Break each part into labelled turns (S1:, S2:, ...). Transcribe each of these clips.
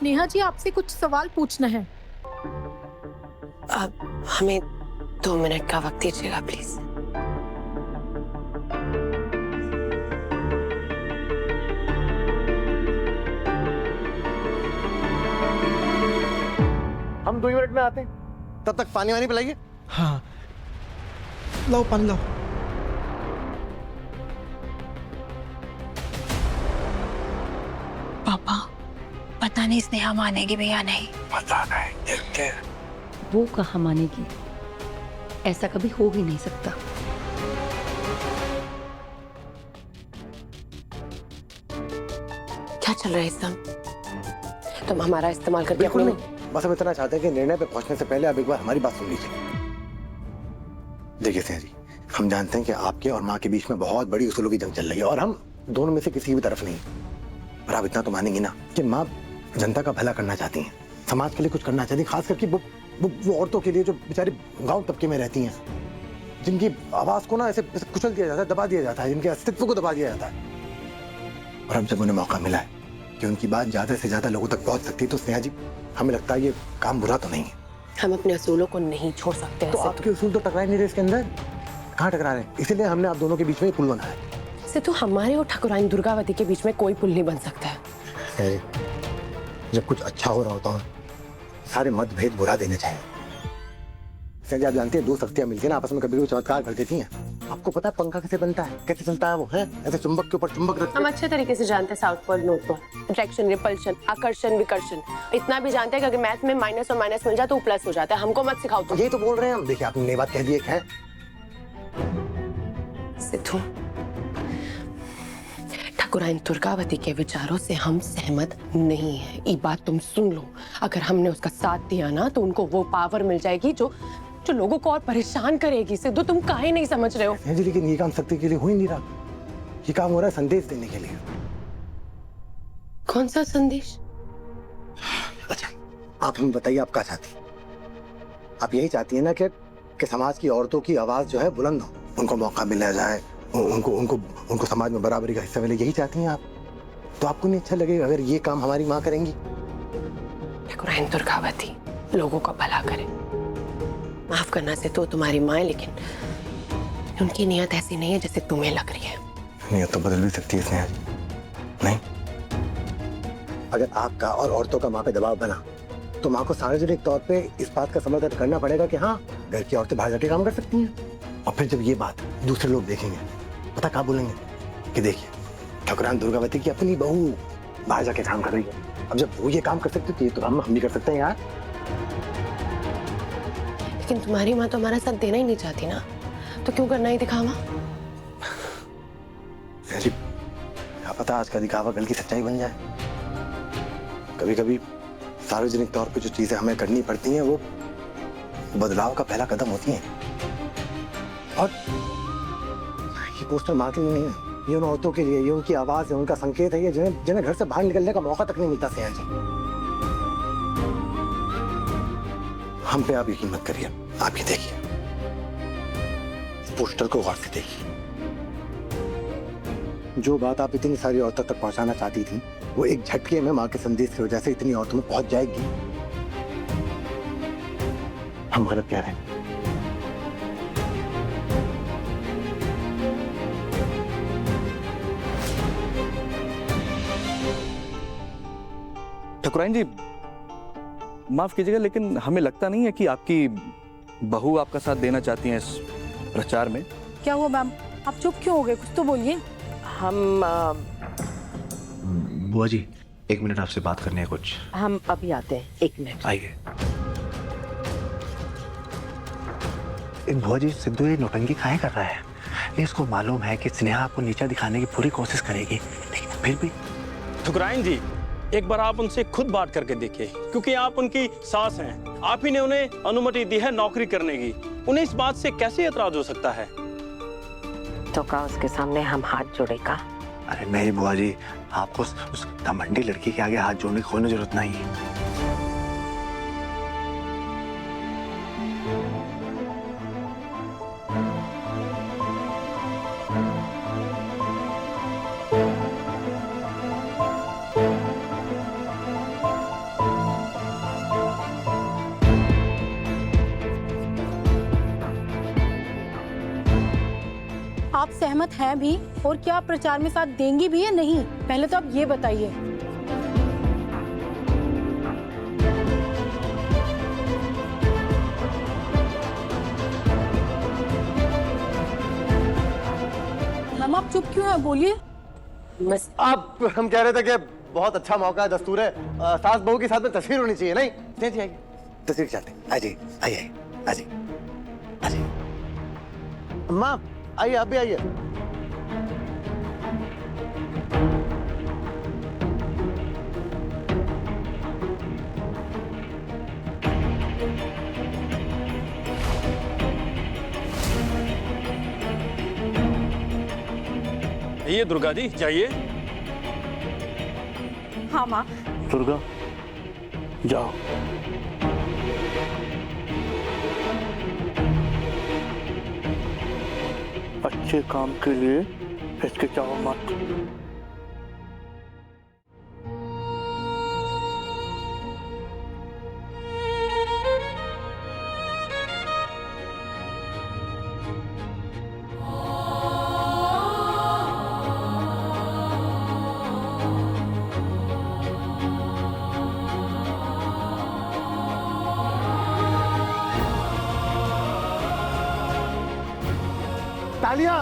S1: नेहा जी, आपसे कुछ सवाल पूछना है।
S2: हमें 2 मिनट का वक्त दीजिएगा प्लीज।
S3: हम 2 मिनट में आते हैं, तब तक पानी वानी पिलाइए।
S4: हाँ, लाओ पानी लाओ।
S5: पापा, पता नहीं स्नेहा मानेगी भी या नहीं।
S3: पता नहीं, देखते हैं।
S6: वो कहाँ मानेगी, ऐसा कभी हो ही नहीं सकता।
S2: क्या चल रहा है इस समय? तुम हमारा इस्तेमाल करके
S3: बिल्कुल
S2: अपने
S3: नहीं, बस हम इतना चाहते हैं कि निर्णय पे पहुंचने से पहले आप एक बार हमारी बात सुन लीजिए। देखिए सिंह जी, हम जानते हैं कि आपके और माँ के बीच में बहुत बड़ी उसूलों की जंग चल रही है और हम दोनों में से किसी भी तरफ नहीं। पर आप इतना तो मानेंगी ना कि माँ जनता का भला करना चाहती हैं, समाज के लिए कुछ करना चाहती हैं, खास करके वो औरतों के लिए जो बेचारी गांव तबके में रहती हैं, जिनकी आवाज को ना ऐसे कुचल दिया जाता है, दबा दिया जाता है, जिनके अस्तित्व को दबा दिया जाता है। और अब जब उन्हें मौका मिला है कि उनकी बात ज्यादा से ज्यादा लोगों तक पहुंच सकती है, तो स्नेहा जी हमें लगता है ये काम बुरा तो नहीं है।
S2: हम अपने असूलों को नहीं छोड़ सकते।
S3: तो आपके उसूल तो टकरा नहीं रहे इसके अंदर, कहाँ टकरा रहे हैं? इसीलिए हमने आप दोनों के बीच में एक पुल बनाया है।
S2: सिद्धू, हमारे और ठाकुराइन दुर्गावती के बीच में कोई पुल नहीं बन सकता है।
S3: जब कुछ अच्छा हो रहा होता है, सारे मतभेद बुरा देने चाहिए। संजय, आप जानते हैं, दो शक्तियां मिलकर ना आपस में कभी कभी चमत्कार कर देती हैं। आपको पता है पंखा कैसे बनता है, कैसे चलता है? वो है ऐसे चुंबक के ऊपर चुंबक रखते
S2: हम अच्छे तरीके से जानते हैं south pole, north pole, attraction, repulsion, आकर्षण, विकर्षण। इतना भी जानते हैं कि अगर मैथ में माइनस और माइनस मिल जाए तो प्लस हो जाता है। हमको मत सिखाओ तुम।
S3: यही तो बोल रहे हैं हम। देखिए, आपने नई बात कह दी एक है।
S2: सिद्धू, ठाकुराइन दुर्गावती के विचारों से हम सहमत नहीं है। ये बात तुम सुन लो। अगर हमने उसका साथ दिया ना तो उनको वो पावर मिल जाएगी जो लोगों को और परेशान करेगी। सिद्धू, तुम काहे नहीं समझ रहे हो?
S3: जी, लेकिन ये काम शक्ति के लिए हो ही नहीं रहा। ये काम हो रहा है संदेश देने के लिए।
S2: कौन सा संदेश?
S3: अच्छा, आप हमें बताइए, आप क्या चाहती हैं? आप यही चाहती हैं ना कि समाज की औरतों की आवाज जो है बुलंद हो, उनको मौका मिला जाए, उनको उनको उनको समाज में बराबरी का हिस्सा मिले। यही चाहती हैं आप? तो आपको नहीं अच्छा लगेगा अगर ये काम हमारी माँ करेंगी?
S2: ठाकुराइन दुर्गावती लोगों का भला करे। माफ करना से तो तुम्हारी माँ है, लेकिन उनकी नियत ऐसी नहीं है जैसे तुम्हें लग रही है।
S3: नियत तो बदल भी सकती है स्नेहा जी। नहीं, अगर आपका और औरतों का माँ पे दबाव बना तो माँ को सार्वजनिक तौर पे इस बात का समर्थन करना पड़ेगा कि हाँ, घर की औरतें बाहर जाके काम कर सकती हैं। और फिर जब ये बात दूसरे लोग देखेंगे, पता क्या बोलेंगे कि देखिए, ठाकुराइन दुर्गावती की अपनी बहू बाहर जाके काम कर रही है। अब जब वो ये काम कर सकते तो ये तो हम भी कर सकते हैं यार।
S2: लेकिन तुम्हारी माँ तो हमारा साथ देना ही नहीं चाहती ना, तो क्यों करना ही दिखावा?
S3: जी, क्या पता आज का दिखावा कल की सच्चाई बन जाए। कभी कभी सार्वजनिक तौर पे जो चीजें हमें करनी पड़ती हैं वो बदलाव का पहला कदम होती हैं। और ये पोस्टर माँ के लिए नहीं है, ये उन औरतों के लिए, ये उनकी आवाज है, उनका संकेत है, ये जिन्हें घर से बाहर निकलने का मौका तक नहीं मिलता। सिंह जी, हम पे आप यकीन मत करिए, आप ये देखिए, इस पोस्टर को गौर से देखिए। जो बात आप इतनी सारी औरतों तक पहुंचाना चाहती थी, वो एक झटके में माँ के संदेश की वजह से इतनी औरतों में पहुंच जाएगी। हम गलत कह रहे हैं?
S7: ठाकुराइन जी, माफ कीजिएगा, लेकिन हमें लगता नहीं है कि आपकी बहू आपका साथ देना चाहती हैं इस प्रचार में।
S1: क्या हुआ मैम, आप चुप क्यों हो गए? कुछ तो बोलिए।
S2: हम
S4: बुआ जी, 1 मिनट आपसे बात करनी है कुछ।
S2: हम अभी आते हैं, 1 मिनट।
S4: आइए। बुआ जी, सिद्धू ये नौटंकी काहे कर रहा है? ये इसको मालूम है कि स्नेहा आपको नीचा दिखाने की पूरी कोशिश करेगी, लेकिन फिर भी।
S8: ठुकराइन जी, एक बार आप उनसे खुद बात करके देखिए, क्योंकि आप उनकी सास हैं। आप ही ने उन्हें अनुमति दी है नौकरी करने की। उन्हें इस बात से कैसे एतराज हो सकता है?
S2: तो का उसके सामने हम हाथ जोड़ेगा?
S4: अरे नहीं बुआ जी, आपको उस घमंडी लड़की के आगे हाथ जोड़ने की कोई जरूरत नहीं है।
S1: सहमत हैं भी और क्या आप प्रचार में साथ देंगी भी या नहीं, पहले तो आप ये बताइए। मैम आप चुप क्यों हैं, बोलिए।
S2: बस
S9: आप हम कह रहे थे कि बहुत अच्छा मौका है, दस्तूर है, सास बहू के साथ में तस्वीर होनी चाहिए, नहीं? नहीं चाहिए।
S3: तस्वीर चाहते हैं, आइए आइए आइए आइए।
S9: अम्मा आइए, आप भी आइए।
S8: ये दुर्गा जी जाइए।
S1: हाँ माँ।
S4: दुर्गा जाओ। अच्छे काम के लिए हिचकिचाओ मत।
S9: तालियां।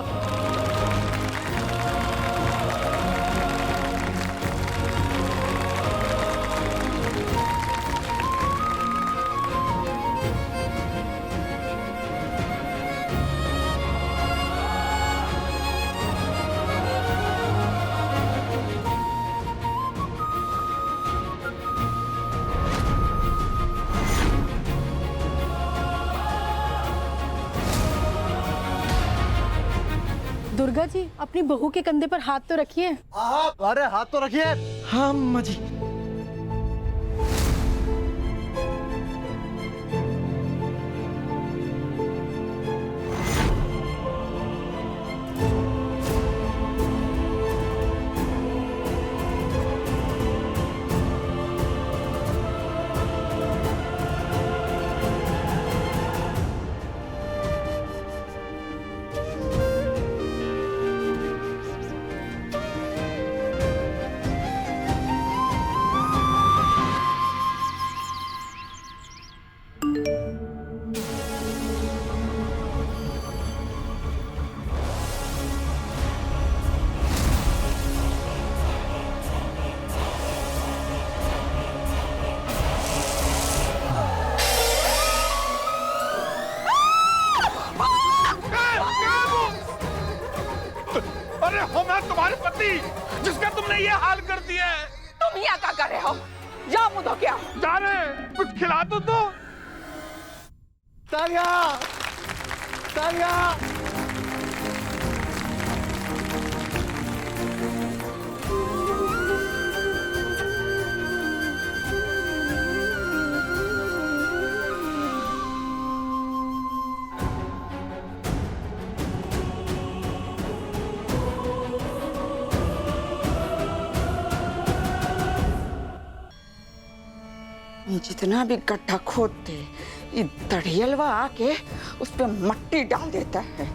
S1: दुर्गा जी अपनी बहू के कंधे पर हाथ तो रखिए।
S9: अरे हाथ तो रखिए।
S3: हाँ अम्मा जी।
S8: अरे हो मैं तुम्हारे पति जिसका तुमने ये हाल कर दिया है।
S10: तुम यहाँ क्या कर रहे हो? जाओ मुँह धो के आओ।
S8: जा रहे कुछ खिला दो तो।
S9: तालियां। तालियां।
S10: जितना भी गड्ढा खोदते ये दड़ियलवा आके उस पे मट्टी डाल देता है।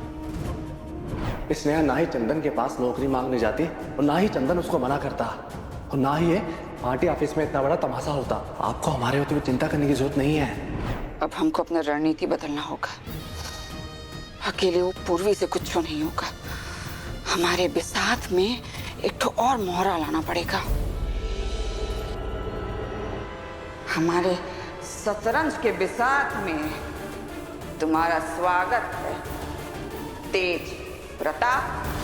S4: स्नेहा ना ही चंदन के पास नौकरी मांगने जाती और ना ही चंदन उसको मना करता और ना ही ये पार्टी ऑफिस में इतना बड़ा तमाशा होता। आपको हमारे होते हुए चिंता करने की जरूरत नहीं है।
S10: अब हमको अपना रणनीति बदलना होगा। अकेले वो पूर्वी से कुछ नहीं होगा। हमारे बिसात में एक ठो और मोहरा लाना पड़ेगा। हमारे शतरंज के बिसात में तुम्हारा स्वागत है, तेज प्रताप।